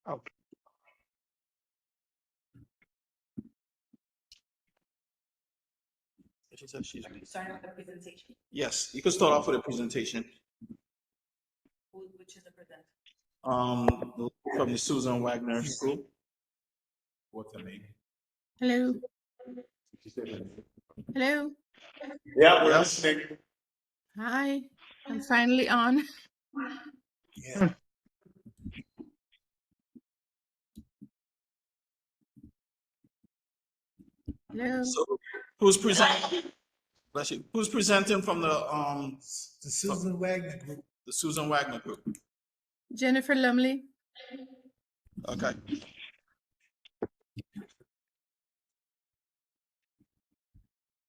Okay. She said she's. Starting with the presentation. Yes, you can start off with a presentation. Which is the presenter? From the Susan Wagner School. What's her name? Hello. Hello. Yeah, we're Yes. listening. Hi. I'm finally on. Yeah. Hello. So who's presenting? Bless you. Who's presenting from the Susan Wagner Group. The Susan Wagner Group? Jennifer Lumley. Okay.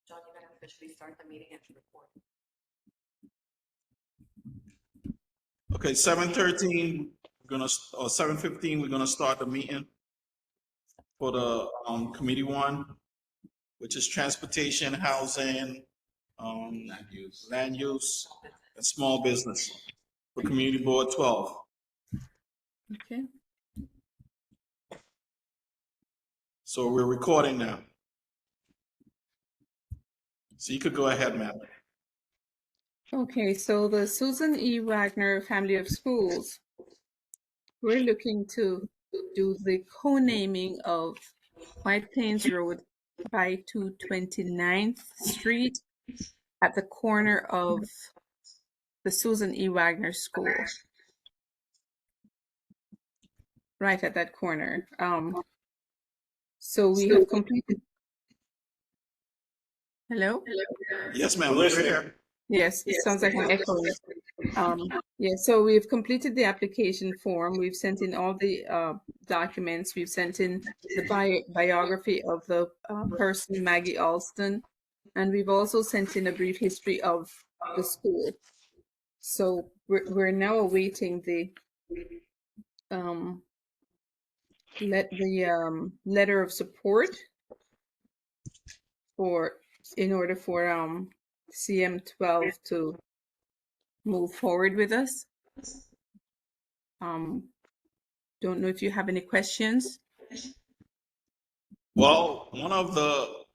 John, you're gonna officially start the meeting and report. Okay, 7:13, we're gonna, or 7:15, we're gonna start the meeting for the committee one, which is transportation, housing, land use, and small business for Community Board 12. Okay. So we're recording now. So you could go ahead, ma'am. Okay, so the Susan E. Wagner Family of Schools, we're looking to do the co-naming of White Plains Road by 229th Street at the corner of the Susan E. Wagner School. Right at that corner. So we have completed. Hello? Yes, ma'am, we're here. Yes, it sounds like an echo. Yeah, so we've completed the application form. We've sent in all the documents. We've sent in the biography of the person, Maggie Alston, and we've also sent in a brief history of the school. So we're now awaiting the letter of support in order for CM12 to move forward with us. Don't know if you have any questions. Well, one of the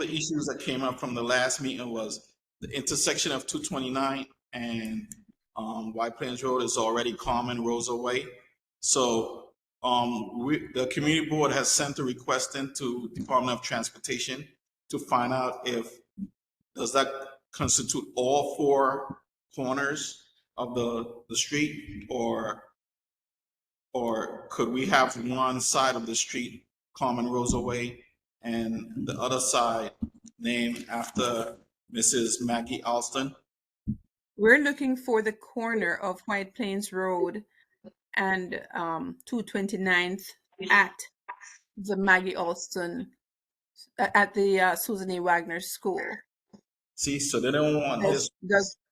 issues that came up from the last meeting was the intersection of 229 and White Plains Road is already Common Rosa Way. So the community board has sent a request into Department of Transportation to find out if does that constitute all four corners of the street, or could we have one side of the street Common Rosa Way and the other side named after Mrs. Maggie Alston? We're looking for the corner of White Plains Road and 229th at the Maggie Alston, at the Susan E. Wagner School. See, so they don't want this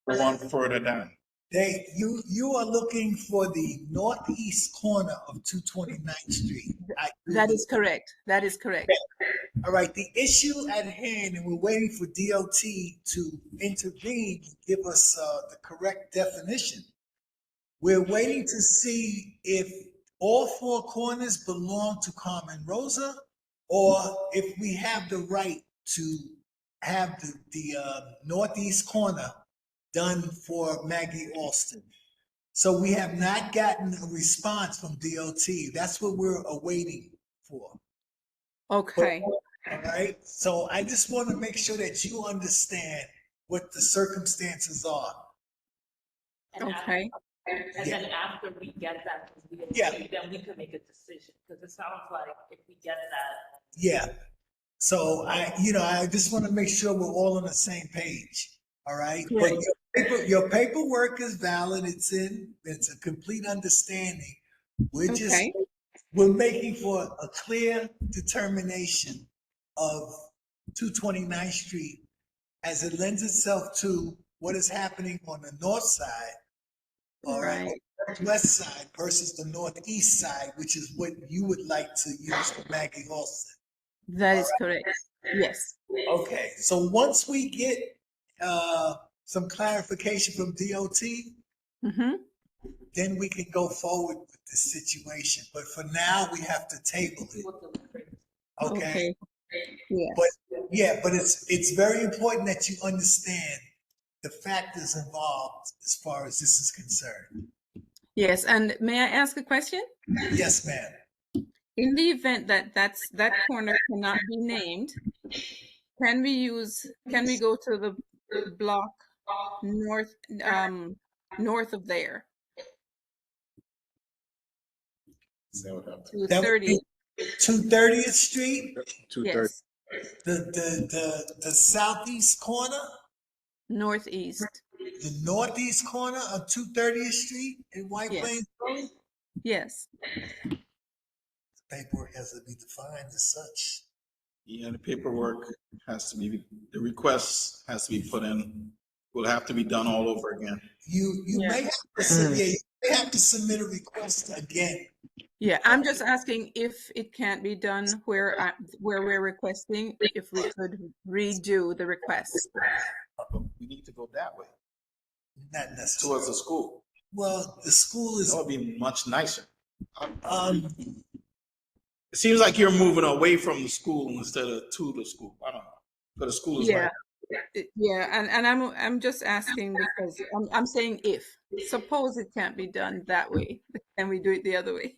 one further down. You are looking for the northeast corner of 229th Street. That is correct. That is correct. All right. The issue at hand, and we're waiting for DOT to intervene and give us the correct definition. We're waiting to see if all four corners belong to Carmen Rosa, or if we have the right to have the northeast corner done for Maggie Alston. So we have not gotten a response from DOT. That's what we're awaiting for. Okay. All right. So I just want to make sure that you understand what the circumstances are. And Okay. And then after we get that, then we can make a decision, because it sounds like if we get that. Yeah. So I just want to make sure we're all on the same page. All right. Great. But your paperwork is valid. It's a complete understanding. We're making for a clear determination of 229th Street as it lends itself to what is happening on the north side, all right, west side versus the northeast side, which is what you would like to use for Maggie Alston. That is correct. Yes. Okay. So once we get some clarification from DOT, then we can go forward with the situation. But for now, we have to table See it. what the number is. Okay. Yes. But yeah, but it's very important that you understand the factors involved as far as this is concerned. Yes, and may I ask a question? Yes, ma'am. In the event that that corner cannot be named, can we go to the block north north of there to That would 30th? be 230th Street, Yes, the southeast corner, northeast. the northeast corner of 230th Street in White Yes. Plains Road. Yes. Paperwork has to be defined as such. Yeah, the paperwork has to be, the request has to be put in, will have to be done all over again. You Yeah. may have to you may have to submit a request again. Yeah, I'm just asking if it can't be done where we're requesting, if we could redo the request. We need to go that way, Not necessarily. towards the school. Well, the school is That would be much nicer. um It seems like you're moving away from the school instead of to the school. I don't know. But the school is Yeah. right. Yeah, and I'm just asking because I'm saying if suppose it can't be done that way, can we do it the other way?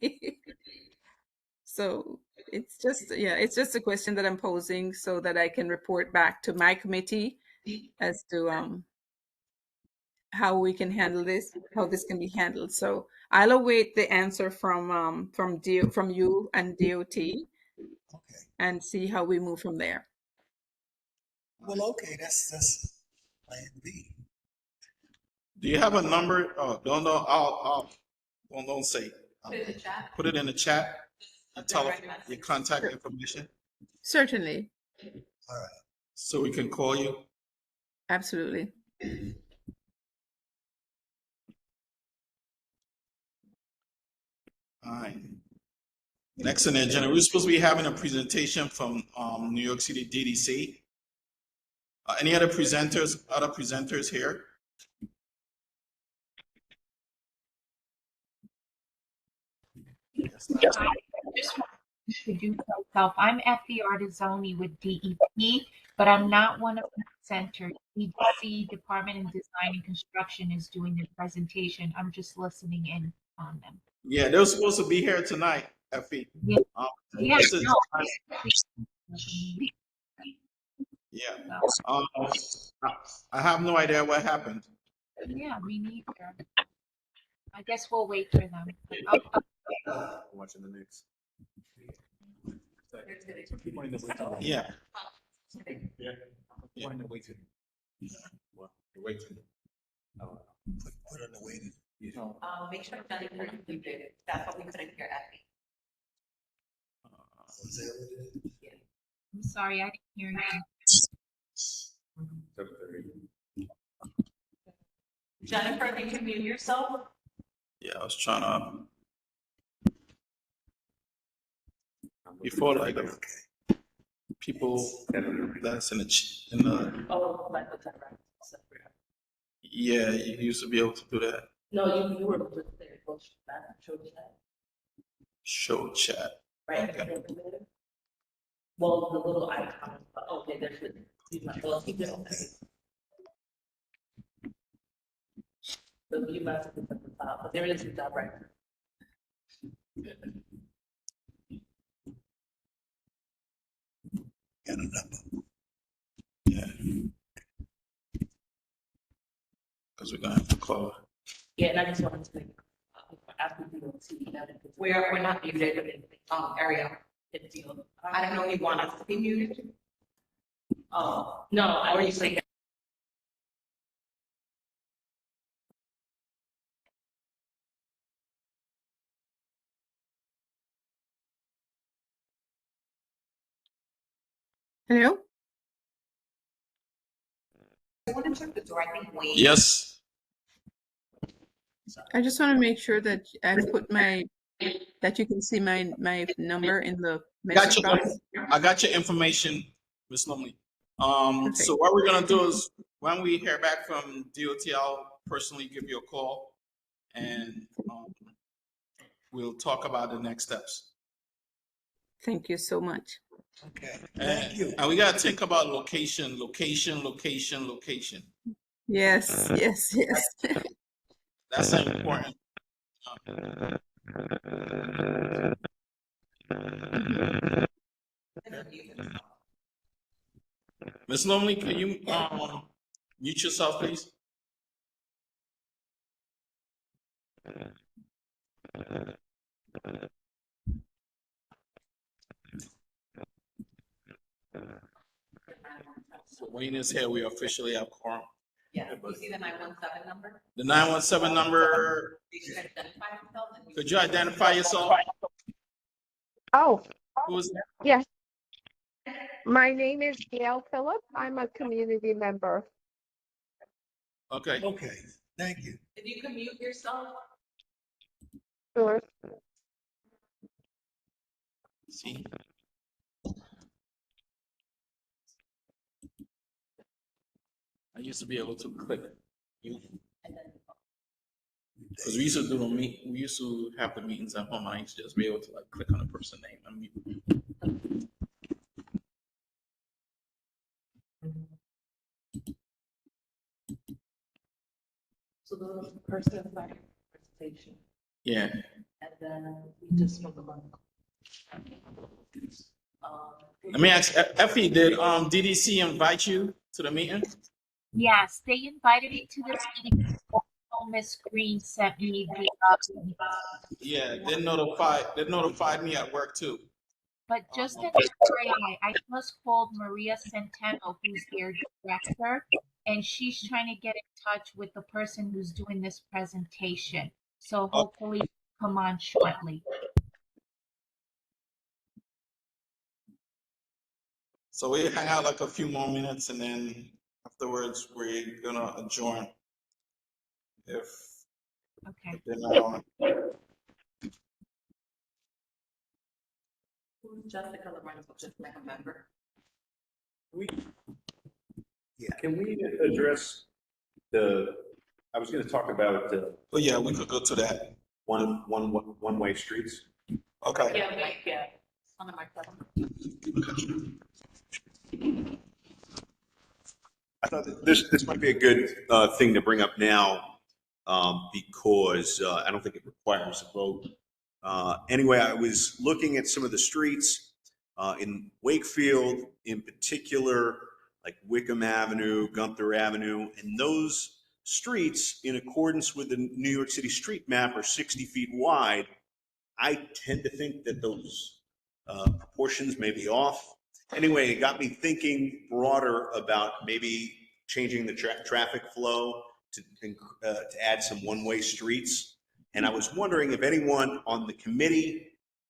So it's just a question that I'm posing so that I can report back to my committee as to how we can handle this, how this can be handled. So I'll await the answer from you and DOT okay. and see how we move from there. Well, okay, that's plan B. Do you have a number? Oh, don't say. Put it in the chat. Put it in the chat. And tell Direct your message. contact information Certainly, All right. so we can call you. absolutely. All right. Next on the agenda, we're supposed to be having a presentation from New York City DDC. Any other presenters here? Yes. I just want to introduce myself. I'm Effie Artizzoni with DEP, but I'm not one of the presenters. DDC, Department of Design and Construction, is doing their presentation. I'm just listening in on them. Yeah, they're supposed to be here tonight, Effie. Yeah. Yeah, this is- no. yeah. I have no idea what happened. Yeah, me neither. I guess we'll wait for them. Watching the news. Yeah. Yeah. Waiting. Put on the waiting. Make sure Johnny couldn't be muted. That's why we couldn't hear Effie. Is that what it is? I'm sorry, I didn't hear you. Jennifer, if you can mute yourself. Yeah, I was trying to. Before, like, people that's in the. Oh, like the direct. Yeah, you used to be able to do that. No, you were able to there, go back, show chat, Show chat. right? Okay. Well, the little icon, but okay, there's well, keep it on. The view message is at the top, but there is a direct. Got a number. Yeah. Because we're gonna have to call. Yeah, and I just wanted to make, after we don't see that. We're not muted in area. I don't know if you want us to be muted. Oh, no, I Or you was say Hello? I want to check the door. I think Wayne. Yes. I just want to make sure that I put that you can see my number in the Got message box. I got your information, Ms. Lumley. Perfect. So what we're gonna do is when we hear back from DOT, I'll personally give you a call and we'll talk about the next steps. Thank you so much. Okay, thank you. And we got to think about location. Yes, yes, yes. That's important. Ms. Lonely, can you mute yourself, please? So Wayne is here. We officially have quorum. Yeah, you see the 917 number? The 917 number. They should identify themselves. And Could you identify yourself? Oh, Who is that? yes. My name is Gail Phillips. I'm a community member. Okay. Okay, thank you. if you can mute yourself, Sure. See. I used to be able to click mute. Because we used to do the we used to have the meetings at home. And I used to just be able to like click on the person name and mute. So the person invited presentation, Yeah. and then we just spoke about. Let me ask Effie, did DDC invite you to the meeting? Yes, they invited me to this meeting. Also, Miss Green sent me the Yeah, they notified me at work too. but just an FYI, I just called Maria Centeno, who's their director, and she's trying to get in touch with the person who's doing this presentation. So hopefully come on shortly. So we hang out like a few more minutes and then afterwards we're gonna adjourn. If Okay. they're not on. who's Jessica Lorenzo, just like a member? Can we address I was going to talk about Oh yeah, we could go to that. one-way streets. Okay. Yeah. On the microphone. I thought that this might be a good thing to bring up now because I don't think it requires a vote. Anyway, I was looking at some of the streets in Wakefield, in particular, like Wickham Avenue, Gunther Avenue, and those streets, in accordance with the New York City street map, are 60 feet wide. I tend to think that those proportions may be off. Anyway, it got me thinking broader about maybe changing the traffic flow to add some one-way streets. And I was wondering if anyone on the committee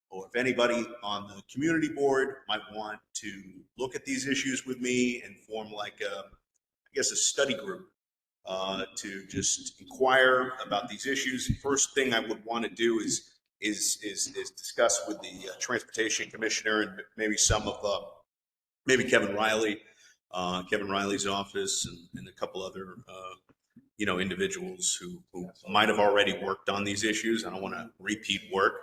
or if anybody on the community board might want to look at these issues with me and form like I guess a study group to just inquire about these issues. First thing I would want to do is discuss with the transportation commissioner and maybe some of maybe Kevin Riley, Kevin Riley's office, and a couple other individuals who might have already worked on these issues. I don't want to repeat work,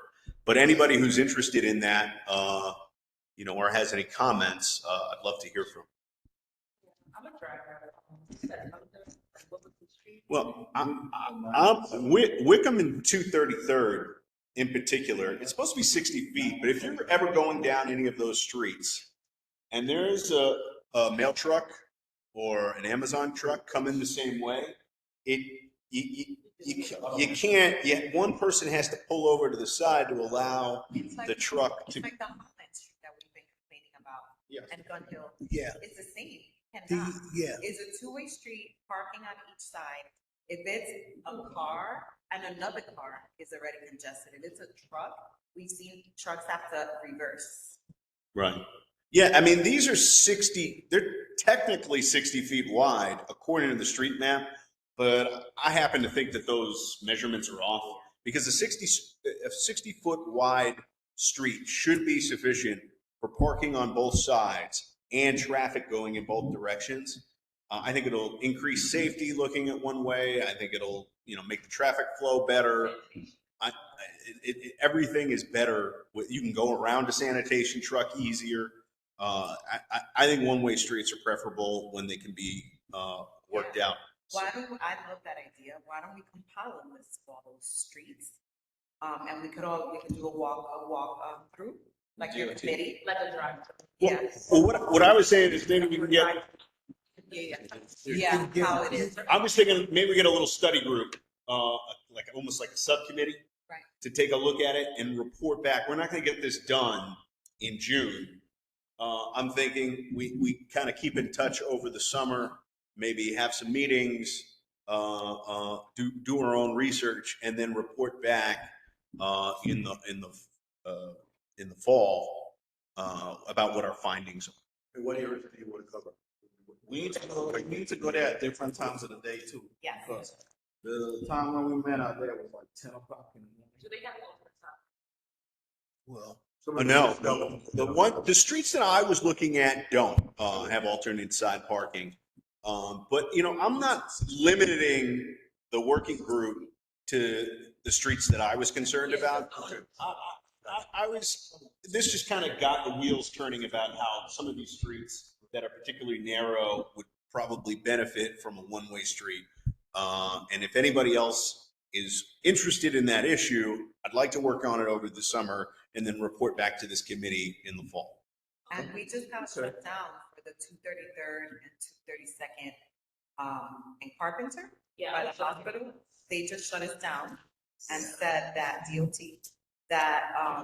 but anybody who's interested in that, or has any comments, I'd love to hear from. I'm a driver. Well, Wickham and 233rd in particular, it's supposed to be 60 feet, but if you're ever going down any of those streets and there's a mail truck or an Amazon truck coming the same way, you can't, yet one person has to pull over to the side to allow the truck to. It's like the Holland Street that we've been complaining about. Yes. And Gun Hill. Yeah. It's the same. Yeah. It's a two-way street, parking on each side. If it's a car and another car is already congested, if it's a truck, we've seen trucks have to reverse. Right. Yeah, I mean, these are 60, they're technically 60 feet wide according to the street map, but I happen to think that those measurements are off because a 60-foot wide street should be sufficient for parking on both sides and traffic going in both directions. I think it'll increase safety looking at one way. I think it'll, make the traffic flow better. Everything is better. You can go around a sanitation truck easier. I think one-way streets are preferable when they can be worked out. I love that idea. Why don't we compile a list of all those streets? And we could do a walk through, like your committee. Like a drive. Yes. Well, what I was saying is maybe we can get. Yeah, how it is. I was thinking maybe we get a little study group, almost like a subcommittee, Right. to take a look at it and report back. We're not going to get this done in June. I'm thinking we kind of keep in touch over the summer, maybe have some meetings, do our own research, and then report back in the fall about what our findings are. What areas do you want to cover? We need to go there at different times of the day too. Yes. Because the time when we met out there was like 10 o'clock in the morning. Do they have overtime? Well, No. The streets that I was looking at don't have alternate side parking. But I'm not limiting the working group to the streets that I was concerned about. This just kind of got the wheels turning about how some of these streets that are particularly narrow would probably benefit from a one-way street. And if anybody else is interested in that issue, I'd like to work on it over the summer and then report back to this committee in the fall. And we just got shut down for the 233rd and 232nd in Carpenter by the hospital. They just shut us down and said that DOT, that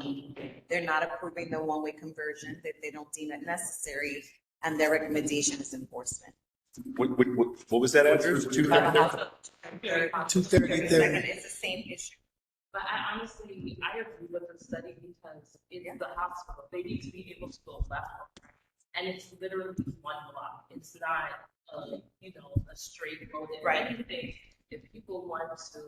they're not approving the one-way conversion, that they don't deem it necessary, and their recommendation is enforcement. What was that address? 233rd. 233rd. It's the same issue. But I honestly, I agree with the study because it's the hospital. They need to be able to go left or right. And it's literally one block. It's not, a straight road. Right. Anything. If people want to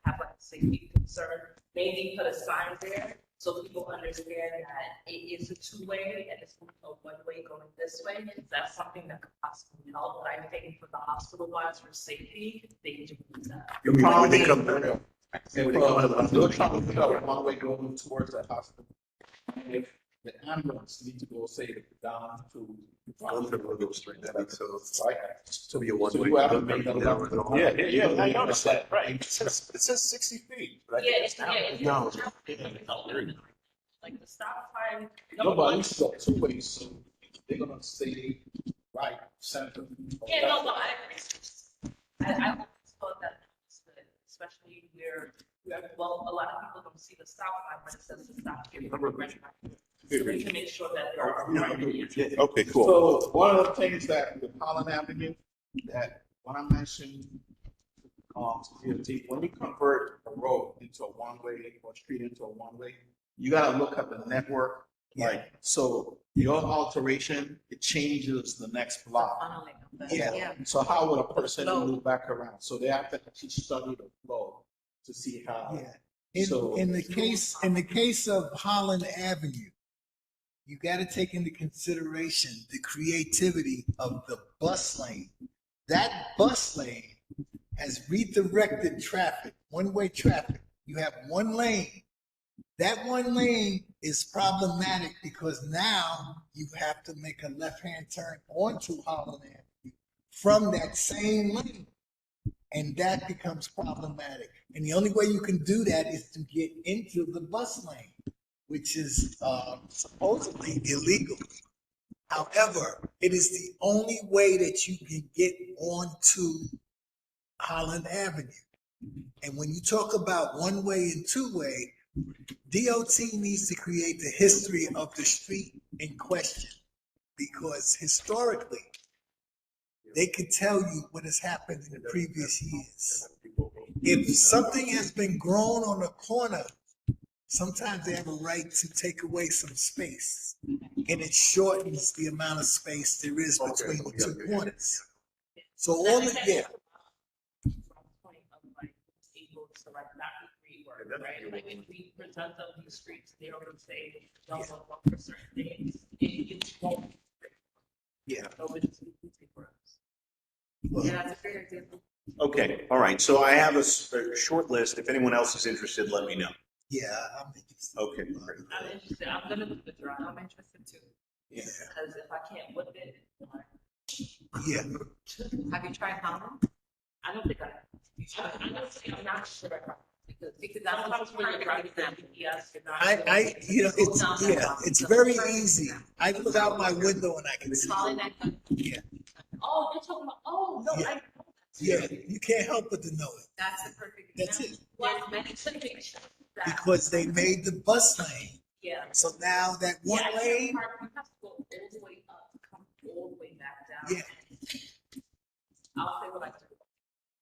have like a safety concern, maybe put a sign there so people understand that it is a two-way and it's a one-way going this way. That's something that could possibly help. But I think for the hospital-wise, for safety, they do that. You'll probably come there. They'll probably figure out one way going towards the hospital. If the ambulance need to go, say, down to. Go straight down, so Right. to be a one So way. you have to make that left. Yeah, I noticed that, right. It says 60 feet. But I think It's No. like the stop sign. No, but at least go two ways, so they're gonna say right, center. Yeah, no, I agree. I always thought that, especially where, well, a lot of people don't see the stop sign, but it says to stop here. So we can make sure that they're right. Okay, cool. So one of the things that with Holland Avenue, that when I mentioned to DOT, when you convert a road into a one-way or street into a one-way, you gotta look at the network. Like, so your alteration, it changes the next block. Yeah. So how would a person move back around? So they have to actually study the flow to see how. Yeah. So- In the case of Holland Avenue, you got to take into consideration the creativity of the bus lane. That bus lane has redirected traffic, one-way traffic. You have one lane. That one lane is problematic because now you have to make a left-hand turn onto Holland Avenue from that same lane. And that becomes problematic. And the only way you can do that is to get into the bus lane, which is supposedly illegal. However, it is the only way that you can get onto Holland Avenue. And when you talk about one-way and two-way, DOT needs to create the history of the street in question, because historically, they could tell you what has happened in the previous years. If something has been grown on a corner, sometimes they have a right to take away some space, and it shortens the amount of space there is between the two corners. So all of, yeah. Able to like not be reworked, right? Like if we present them these streets, they are going to say don't look for certain things. It won't. Yeah. So it just needs to for us. Well, Yeah, that's a great example. Okay, all right, so I have a short list. If anyone else is interested, let me know. yeah, I'm interested. Okay, great. I'm interested. I'm gonna do the drive. I'm interested too. Yeah, Because if I can't whip it, yeah. Have you tried Holland? I don't think I. Honestly, I'm not sure. Because that's sometimes when you're driving that GPS, you're not. You know, it's very easy. I look out my window and I can see. Holland, Yeah, Oh, you're talking about, oh, no, Yeah. yeah, you can't help but to know it. that's the perfect That's example. it. There's many situations that. Because they made the bus lane. Yeah. So now that one Yeah, lane, you have to go all the way up, come all the way back down. Yeah. I'll say what I do.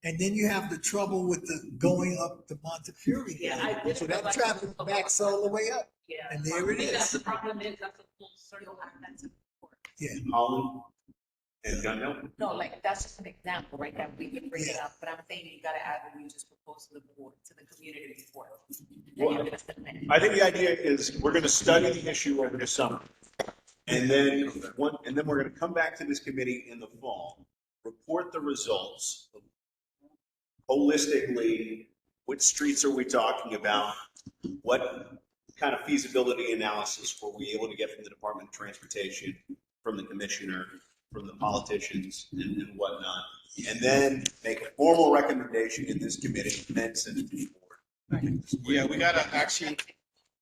and then you have the trouble with the going up to Montefiore. Yeah, I did. So that traffic backs all the way up. Yeah. And there it I think is. That's the problem is, that's a full circle. That's important. Yeah, Holland and Gunhill? No, like, that's just an example, right, that we can bring it Yeah. up, but I'm saying you gotta add what you just proposed to the board, to the community report. Well, I think the idea is we're gonna study the issue over the summer. And then we're gonna come back to this committee in the fall, report the results. Holistically, which streets are we talking about? What kind of feasibility analysis were we able to get from the Department of Transportation, from the commissioner, from the politicians and whatnot? And then make a formal recommendation in this committee and then send it to the board. Yeah, we gotta actually,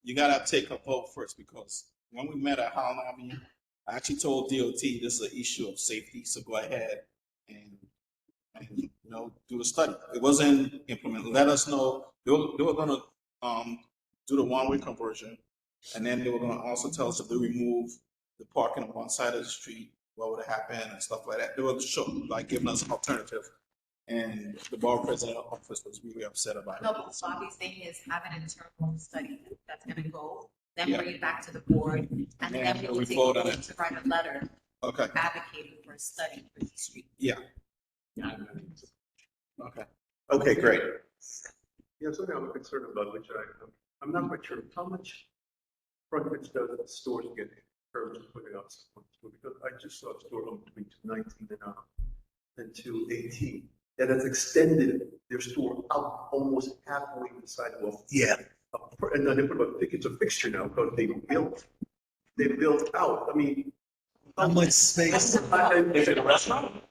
you gotta take a vote first, because when we met at Holland Avenue, I actually told DOT this is an issue of safety, so go ahead and do the study. It wasn't implemented. Let us know. They were gonna do the one-way conversion, and then they were gonna also tell us if they remove the parking on one side of the street, what would happen and stuff like that. They were giving us an alternative. And the borough president office was really upset about it. No, but what Bobby's saying is have an internal study that's gonna go, then Yeah. bring it back to the board, and then we will we take vote a on vote it. to write a letter Okay, advocating for a study for the street. yeah. Okay. Okay, great. Yeah, something I'm concerned about, which I'm not quite sure, how much frontage does the stores get in terms of putting up someone? Because I just saw a store on between 219 and 218 that has extended their store out almost halfway to the sidewalk. yeah. And then they put about, I think it's a fixture now, because they built out, I mean. How much space? Is it a restaurant?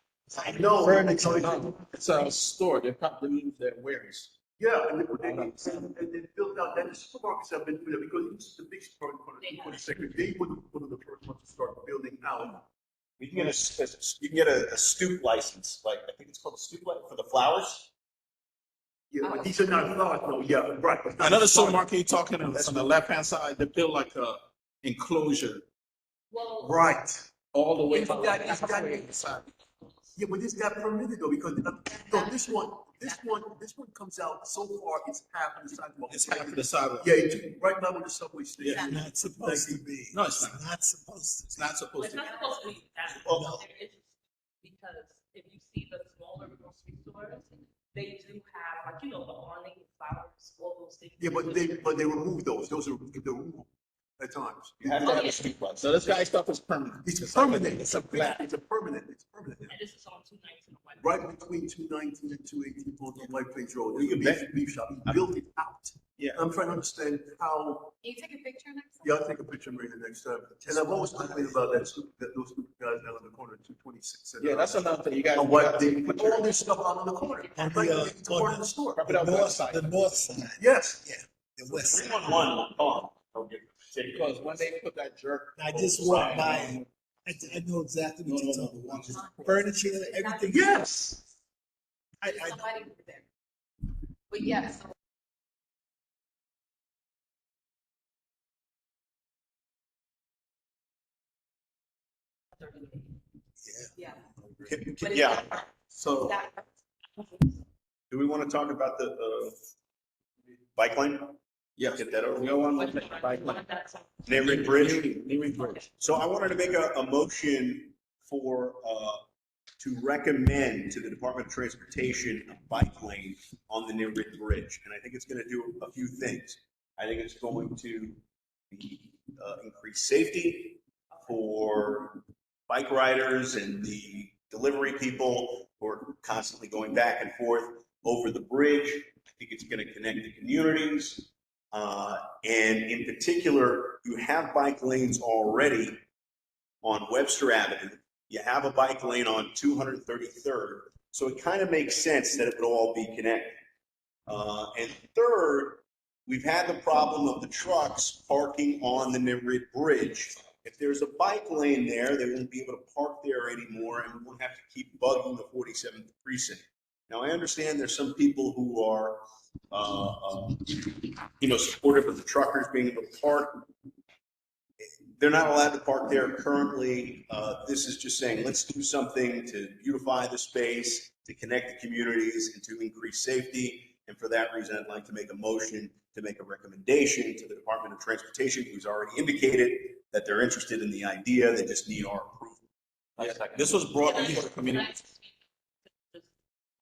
No. Furniture. It's a store. They probably moved their wares. Yeah, and they built out, and the supermarkets have been doing it, because it's the big supermarket for the second, they were one of the first ones to start building out. You can get a stoop license, like I think it's called a stoop license for the flowers. Yeah, but these are not flowers, no, yeah, right. but not Another flowers. supermarket you're talking on the left-hand side, they built like a enclosure Well, Right. all the way. It's got- Yeah, but this got permitted though, because no, this one comes out so far, it's half of the sidewalk. It's half of the sidewalk. Yeah, right now with the subway station. It's not supposed to be. No, it's not. Not supposed to. It's not supposed it's to. not supposed to be that. Well, There is- Because if you see the smaller grocery stores, they do have, like, the awning, flowers, all those things. Yeah, but they removed those are removed at times. You have to have a stoop license. So this guy's stuff is permanent. It's permanent, it's permanent. And this is on 219. Right between 219 and 218 on the White Plains Road, You can there's a bet. beef shop, he built it out. Yeah. I'm trying to understand how, Can you take a picture next time? yeah, I'll take a picture maybe the next time. And I've always complained about those two guys down on the corner, 226. Yeah, that's another thing. You guys. And what, they put all their stuff out on the corner, On like, the, it's part of the store. Prop it up west side. the north side, Yes. yeah, the west side. 311 will call. They'll get it. Because when they put that jerk. I just walked by, I know exactly what you're talking about. Furniture, everything. Yes. I, Somebody over there. But yes, yeah. Yeah, So That- do we want to talk about the bike lane? yes, Get that over. we go on with the bike lane. Neighborhood Bridge. Neighborhood Bridge. So I wanted to make a motion for, to recommend to the Department of Transportation a bike lane on the Neighborhood Bridge. And I think it's going to do a few things. I think it's going to be, increase safety for bike riders and the delivery people who are constantly going back and forth over the bridge. I think it's going to connect the communities. And in particular, you have bike lanes already on Webster Avenue. You have a bike lane on 233rd. So it kind of makes sense that it would all be connected. And third, we've had the problem of the trucks parking on the Nivrit Bridge. If there's a bike lane there, they won't be able to park there anymore, and we won't have to keep bugging the 47th precinct. Now, I understand there's some people who are, supportive of the truckers being able to park. They're not allowed to park there currently. This is just saying, let's do something to beautify the space, to connect the communities, and to increase safety. And for that reason, I'd like to make a motion to make a recommendation to the Department of Transportation, who's already indicated that they're interested in the idea. They just need our approval. Yeah, this was brought before the community. Just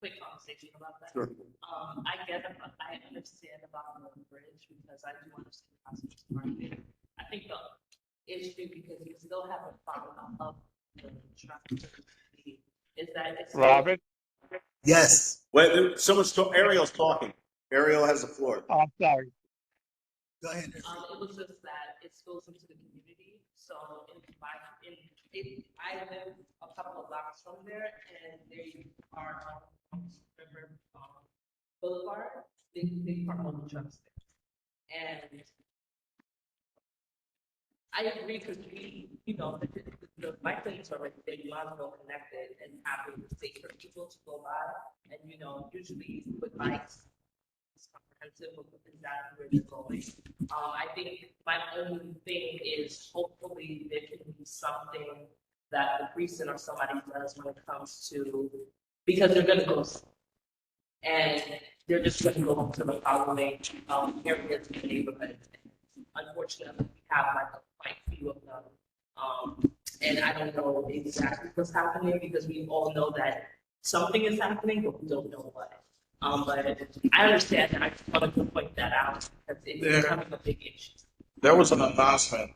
quick conversation about that. Sure. I understand about the bridge because I do understand passengers parking. I think the issue, because you still have a problem of the traffic, is that it's Robert? Yes, Wait, Ariel's talking. Ariel has the floor. Oh, I'm sorry. go ahead. it was just that it goes into the community. So I live a couple of blocks from there, and they are on River Boulevard. They park all the trucks there, and I agree because the bike lanes are they might as well connected and having safe for people to go by, and usually with bikes. Comprehensive of exactly where they're going. I think my only thing is hopefully there can be something that the precinct or somebody does when it comes to, because they're going to go and they're just going to go to the following areas in the neighborhood. Unfortunately, we have quite a few of them. And I don't know exactly what's happening because we all know that something is happening, but we don't know what. But I understand that. I just wanted to point that out because it's becoming a big issue. There was an announcement,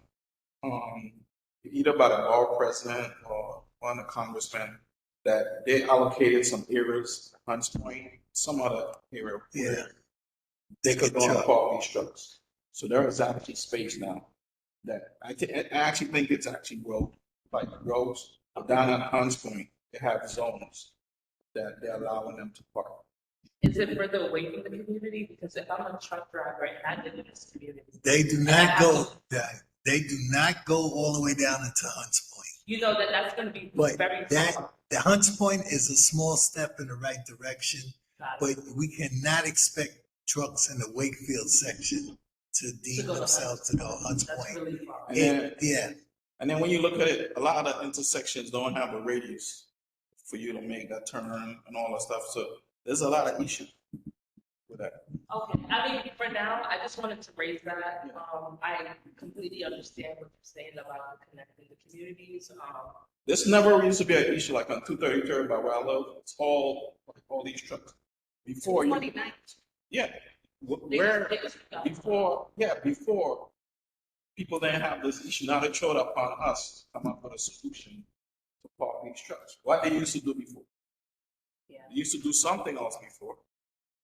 either by the borough president or one of the congressmen, that they allocated some areas, Hunts Point, some other area where they could go and park these trucks. So there is actually space now that I actually think it's actually road, like roads down at Hunts Point. They have zones that they're allowing them to park. Is it further away from the community? Because if I'm a truck driver and I live in this community, They do not go. They do not go all the way down into Hunts Point. you know that's going to be But very the Hunts Point is a small step in the right direction. But we cannot expect trucks in the Wakefield section to deem themselves to go Hunts That's Point. really far. And then when you look at it, a lot of the intersections don't have a radius for you to make that turn and all that stuff. So there's a lot of issues with that. Okay, I mean, for now, I just wanted to raise that. I completely understand what you're saying about connecting the communities. This never used to be an issue like on 233rd by where I live. It's all these trucks. Before you, yeah, where before people didn't have this issue. Now they showed up on us to come up with a solution to park these trucks. What they used to do before. Yeah. They used to do something else before.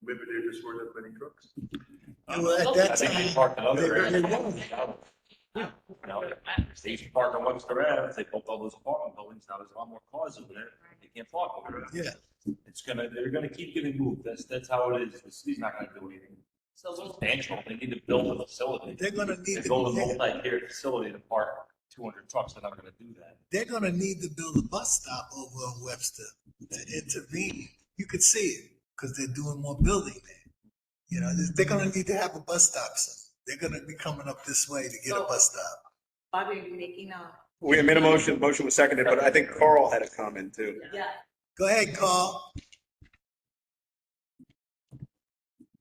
Maybe there just weren't that many trucks. Well, at that time, They used to park on Webster Ave. They built all those apartment buildings. Now there's a lot more cars over there. They can't park over there. yeah. They're gonna keep getting moved. That's how it is. The city's not gonna do anything So substantial. They need to build a facility. They're gonna need They to. build a multi-tiered facility to park 200 trucks. They're not gonna do that. They're gonna need to build a bus stop over on Webster to intervene. You could see it because they're doing more building there. They're gonna need to have a bus stop soon. They're gonna be coming up this way to get a bus stop. Bobby, are you making a? We made a motion. Motion was seconded, but I think Carl had a comment too. yeah. Go ahead, Carl.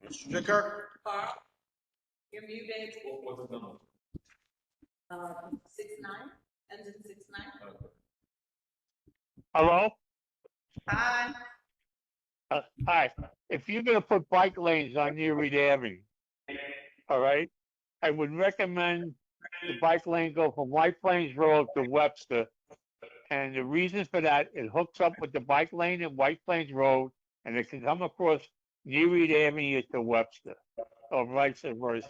Mr. Jicker? Carl, you're muted. What's the number? 6-9, ends in 6-9. Hello? Hi. Hi. If you're gonna put bike lanes on Erie Avenue, all right, I would recommend the bike lane go from White Plains Road to Webster And the reason for that, it hooks up with the bike lane in White Plains Road, and it can come across New Reed Avenue to Webster, or vice versa.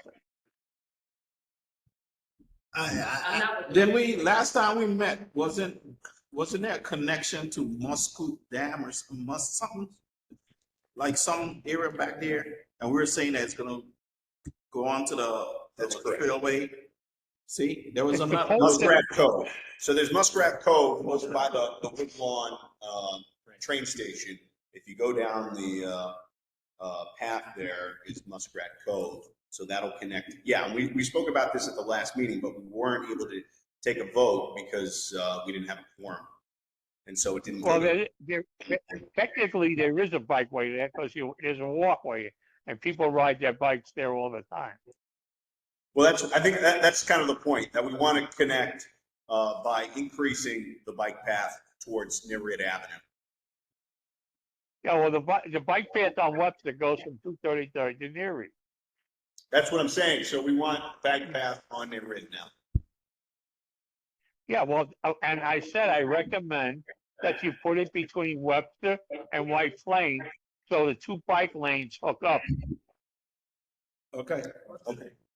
I'm not. Then last time we met, wasn't there a connection to Muscoot Dam or something? Like some area back there, and we were saying that it's gonna go on to That's the correct. trailway. See, there was It's another. supposed Muskrat Cove. So there's Muskrat Cove, was by the Woodlawn train station. If you go down the path, there is Muskrat Cove. So that'll connect. Yeah, we spoke about this at the last meeting, but we weren't able to take a vote because we didn't have a quorum. And so it didn't go. Well, technically, there is a bikeway there because there's a walkway, and people ride their bikes there all the time. Well, I think that's kind of the point, that we want to connect by increasing the bike path towards Nereid Avenue. Yeah, well, the bike path on Webster goes from 233rd to Neary. That's what I'm saying. So we want bike path on Nereid now. Yeah, well, and I said I recommend that you put it between Webster and White Plains so the two bike lanes hook up. Okay.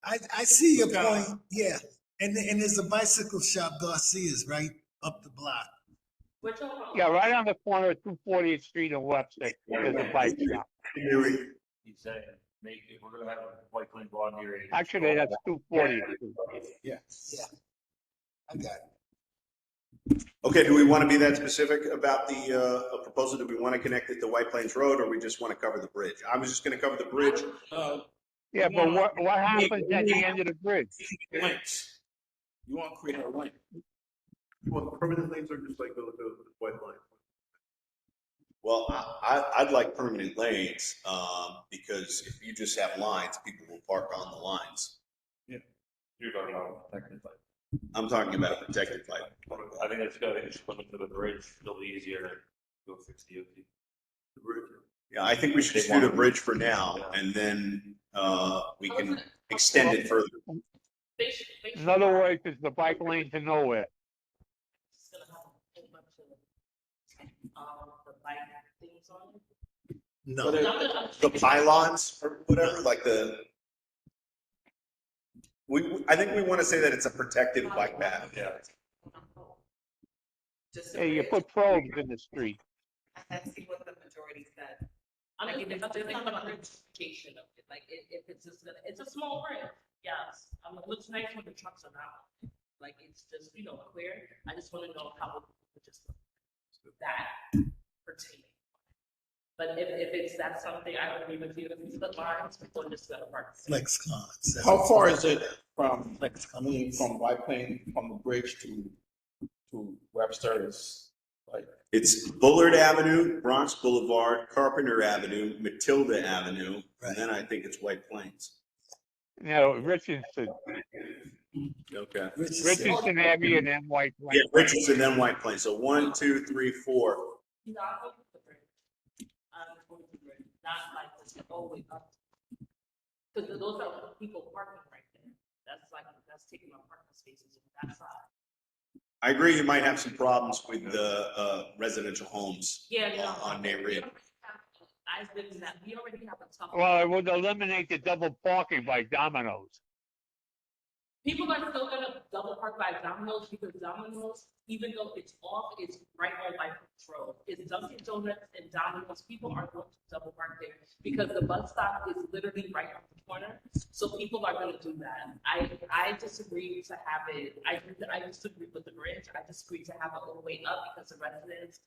I see your point, yeah. And there's a bicycle shop, Garcia's, right up the block. Which one? Yeah, right on the corner of 240th Street and Webster, there's a bike shop. He's saying, we're gonna have a White Plains Lawn here. Actually, that's 240th Street. Yeah. I got it. Okay, do we want to be that specific about the proposal? Do we want to connect it to White Plains Road, or we just want to cover the bridge? I was just going to cover the bridge. Yeah, but what happens at the end of the bridge? Links. You want to create a link. You want permanent lanes or just like go to the white line? Well, I'd like permanent lanes because if you just have lines, people will park on the lines. Yeah. You're talking about protected bike. I'm talking about a protected bike. I think that's good. It's put them to the bridge. It'll be easier to go fix the OT. The bridge. Yeah, I think we should just do the bridge for now, and then we can extend it further. In other words, it's the bike lane to nowhere. It's gonna have a whole bunch of the bike things on it. No, The pylons or whatever, like I think we want to say that it's a protected bike path. Yeah. Just Hey, you put probes in the street. Let's see what the majority said. I'm thinking about the identification of it, like if it's just gonna, it's a small bridge, yes. It looks nice when the trucks are out, like it's just, clear. I just wanna know how it would just that pertaining. But if that's something, I would agree with you, if we split lines, people just gotta park. Flex cons. How far is it from from White Plains, from the bridge to Webster? Is like It's Bullard Avenue, Bronx Boulevard, Carpenter Avenue, Matilda Avenue, and then I think it's White Plains. No, Richardson. Okay. Richardson Avenue and then White Plains. Yeah, Richardson, then White Plains. So 1, 2, 3, 4. Not over the bridge. Over the bridge, not like this all the way up. Because those are people parking right there. That's taking up parking spaces on that side. I agree, you might have some problems with the residential homes Yeah, on Nereid. We already have a tough. Well, it would eliminate the double parking by Domino's. People are still gonna double park by Domino's because Domino's, even though it's off, it's right on by control. It's Dunkin' Donuts and Domino's. People are going to double park there because the bus stop is literally right on the corner. So people are gonna do that. I disagree to have it. I disagree with the bridge. I disagree to have it all the way up because the residents,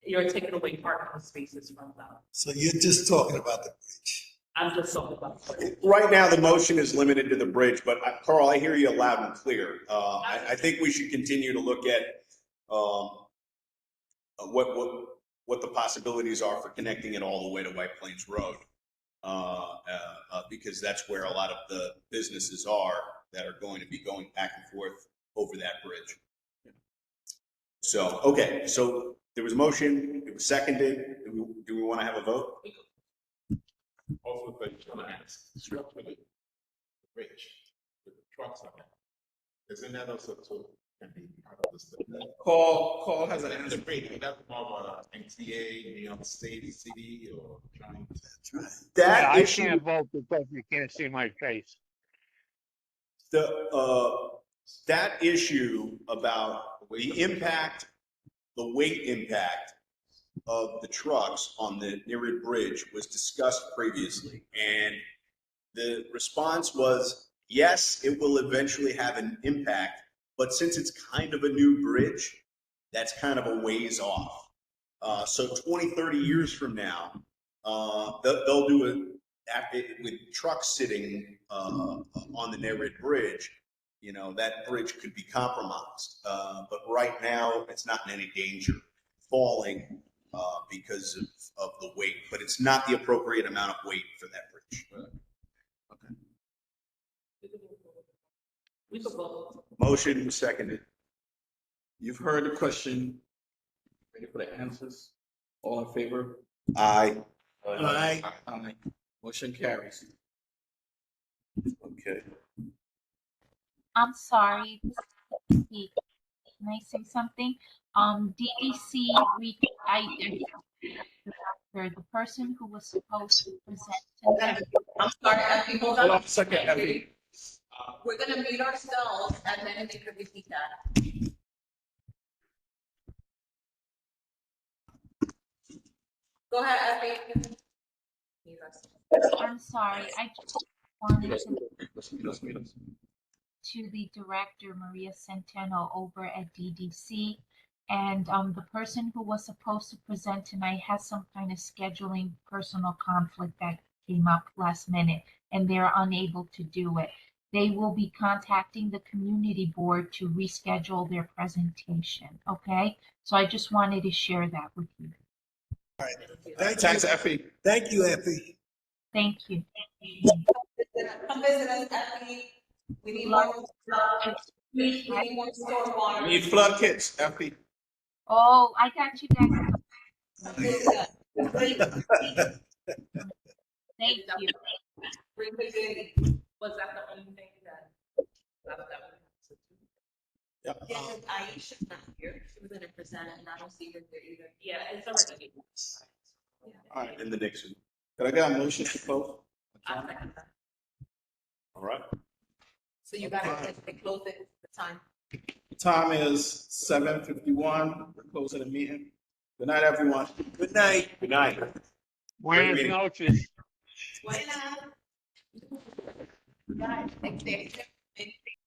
you're taking away parking spaces from them. So you're just talking about the bridge. I'm just talking about. Right now, the motion is limited to the bridge, but Carl, I hear you loud and clear. I think we should continue to look at what the possibilities are for connecting it all the way to White Plains Road, because that's where a lot of the businesses are that are going to be going back and forth over that bridge. So, okay, so there was a motion, it was seconded. Do we want to have a vote? also the structure of the bridge with the trucks on it. Isn't that also too? Call has an answer. That's more of a MTA, New York State, city, or county. That I issue, can't vote because you can't see my face. that issue about the impact, the weight impact of the trucks on the Near Bridge was discussed previously. And the response was, yes, it will eventually have an impact, but since it's kind of a new bridge, that's kind of a ways off. So 20, 30 years from now, they'll do it with trucks sitting on the Near Bridge. You know, that bridge could be compromised. But right now, it's not in any danger falling because of the weight, but it's not the appropriate amount of weight for that bridge. Okay. We could vote. Motion seconded. You've heard the question. Ready for the answers? All in favor? Aye. Aye. Aye. Motion carries. Okay. I'm sorry. Can I say something? DEC, the person who was supposed to present tonight. I'm sorry, Effie, hold Hold on. on a second, Effie. We're gonna mute ourselves and then they could repeat that. Go ahead, Effie. Mute ourselves. I'm sorry, I just wanted to the director, Maria Centeno, over at DDC. And the person who was supposed to present tonight has some kind of scheduling personal conflict that came up last minute, and they're unable to do it. They will be contacting the community board to reschedule their presentation, okay? So I just wanted to share that with you. All right. Thanks, Effie. Thank you, Effie. Thank you. Come visit us, Effie. We need more, we need more storm water. We need flood kits, Effie. Oh, I got you guys. Thank you. Bring the goodie. Was that the only thing that we had to do? Yep. Yeah, Aisha's not here. She was gonna present and I don't see her there either. Yeah, it's already. All right. In the Nixon. Could I get a motion to close? I second that. All right. So you gotta close it, the time. The time is 7:51. We're closing the meeting. Good night, everyone. Good night. Good night. Buenas meeting. noches. Buena. Guys, thank you.